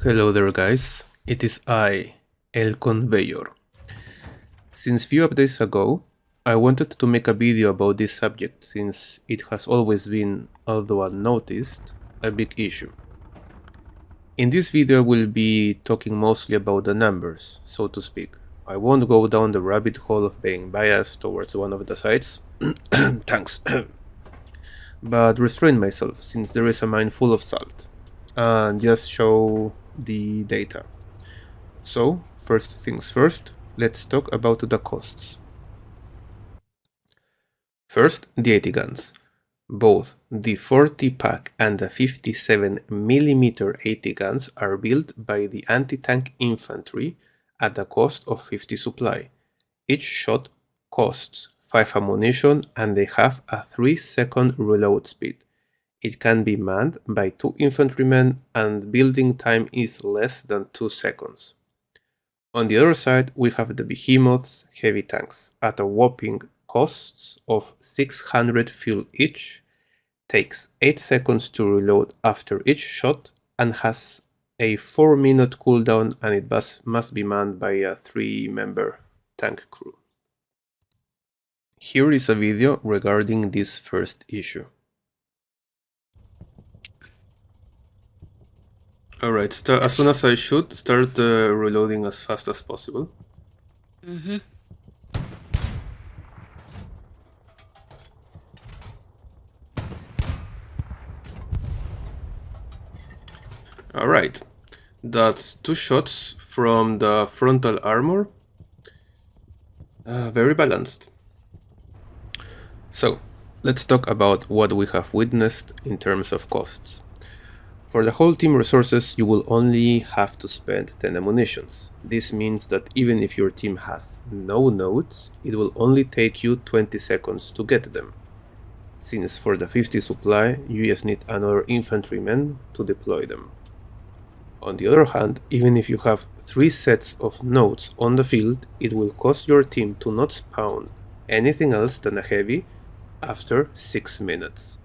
Hello there guys, it is I, El Conveyor. Since few updates ago, I wanted to make a video about this subject since it has always been, although unnoticed, a big issue. In this video I will be talking mostly about the numbers, so to speak. I won't go down the rabbit hole of being biased towards one of the sides, thanks, but restrain myself since there is a mine full of salt, and just show the data. So, first things first, let's talk about the costs. First, the 80 guns. Both the 40 pack and the 57mm 80 guns are built by the anti-tank infantry at the cost of 50 supply. Each shot costs 5 ammunition and they have a 3-second reload speed. It can be manned by 2 infantrymen and building time is less than 2 seconds. On the other side, we have the Behemoth's heavy tanks at a whopping costs of 600 fuel each, takes 8 seconds to reload after each shot, and has a 4-minute cooldown, and it must be manned by a 3-member tank crew. Here is a video regarding this first issue. Alright, as soon as I shoot, start reloading as fast as possible. Alright, that's 2 shots from the frontal armor. Very balanced. So, let's talk about what we have witnessed in terms of costs. For the whole team resources, you will only have to spend 10 ammunitions. This means that even if your team has no nodes, it will only take you 20 seconds to get them. Since for the 50 supply, you just need another infantryman to deploy them. On the other hand, even if you have 3 sets of nodes on the field, it will cost your team to not spawn anything else than a heavy after 6 minutes.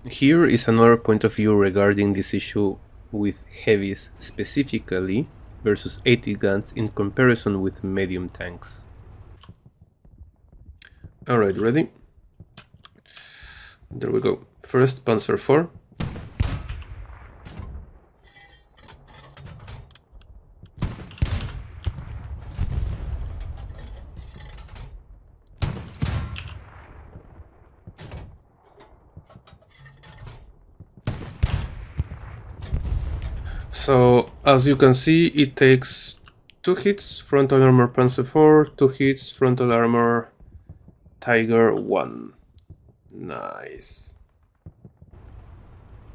Here is another point of view regarding this issue with heavies specifically versus 80 guns in comparison with medium tanks. Alright, ready? There we go. First Panzer IV. So, as you can see, it takes 2 hits, frontal armor Panzer IV, 2 hits, frontal armor Tiger 1. Nice.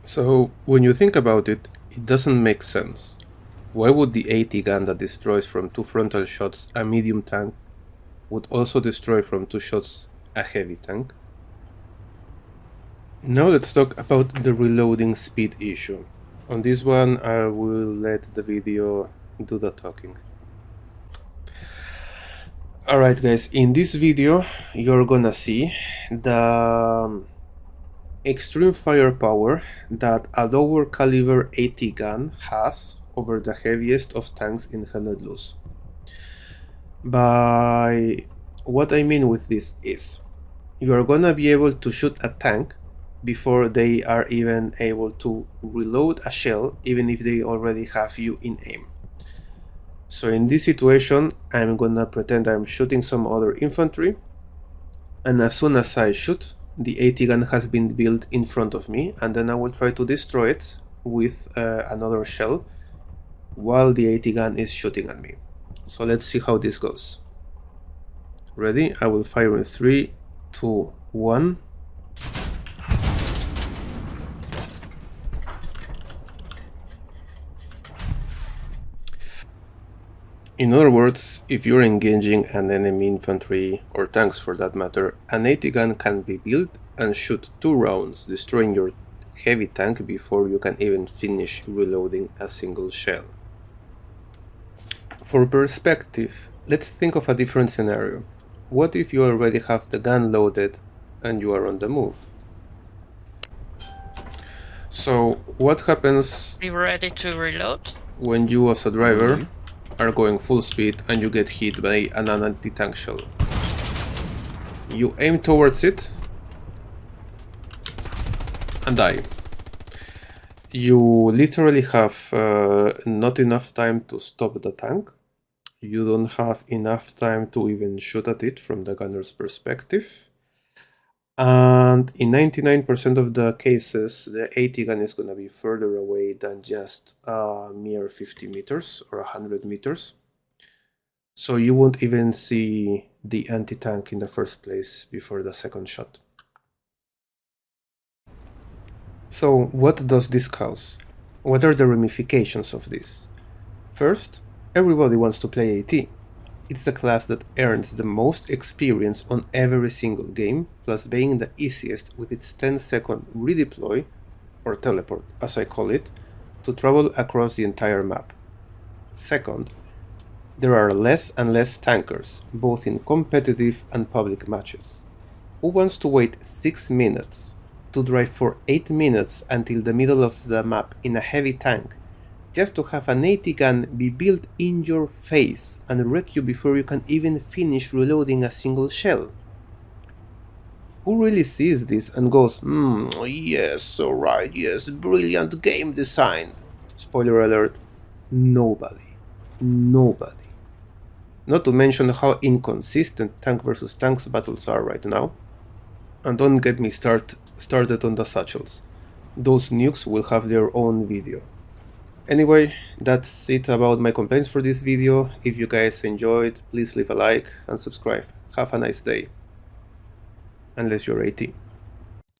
So, when you think about it, it doesn't make sense. Why would the 80 gun that destroys from 2 frontal shots a medium tank would also destroy from 2 shots a heavy tank? Now let's talk about the reloading speed issue. On this one, I will let the video do the talking. Alright guys, in this video you're gonna see the extreme firepower that a lower caliber 80 gun has over the heaviest of tanks in Hell Let Loose. By what I mean with this is, you are gonna be able to shoot a tank before they are even able to reload a shell, even if they already have you in aim. So in this situation, I'm gonna pretend I'm shooting some other infantry, and as soon as I shoot, the 80 gun has been built in front of me, and then I will try to destroy it with another shell while the 80 gun is shooting at me. So let's see how this goes. Ready? I will fire in 3, 2, 1. In other words, if you're engaging an enemy infantry, or tanks for that matter, an 80 gun can be built and shoot 2 rounds, destroying your heavy tank before you can even finish reloading a single shell. For perspective, let's think of a different scenario. What if you already have the gun loaded and you are on the move? So what happens Be ready to reload. when you as a driver are going full speed and you get hit by an anti-tank shell? You aim towards it and die. You literally have not enough time to stop the tank. You don't have enough time to even shoot at it from the gunner's perspective. And in 99% of the cases, the AT gun is going to be further away than just a mere 50 meters or 100 meters. So you won't even see the anti-tank in the first place before the second shot. So what does this cause? What are the ramifications of this? First, everybody wants to play AT. It's the class that earns the most experience on every single game, plus being the easiest with its 10-second redeploy, or teleport as I call it, to travel across the entire map. Second, there are less and less tankers, both in competitive and public matches. Who wants to wait 6 minutes to drive for 8 minutes until the middle of the map in a heavy tank, just to have an AT gun be built in your face and wreck you before you can even finish reloading a single shell? Who really sees this and goes, yes, alright, yes, brilliant game design? Spoiler alert, nobody. Nobody. Not to mention how inconsistent tank versus tanks battles are right now. And don't get me started on the satchels. Those nukes will have their own video. Anyway, that's it about my complaints for this video. If you guys enjoyed, please leave a like and subscribe. Have a nice day. Unless you're AT.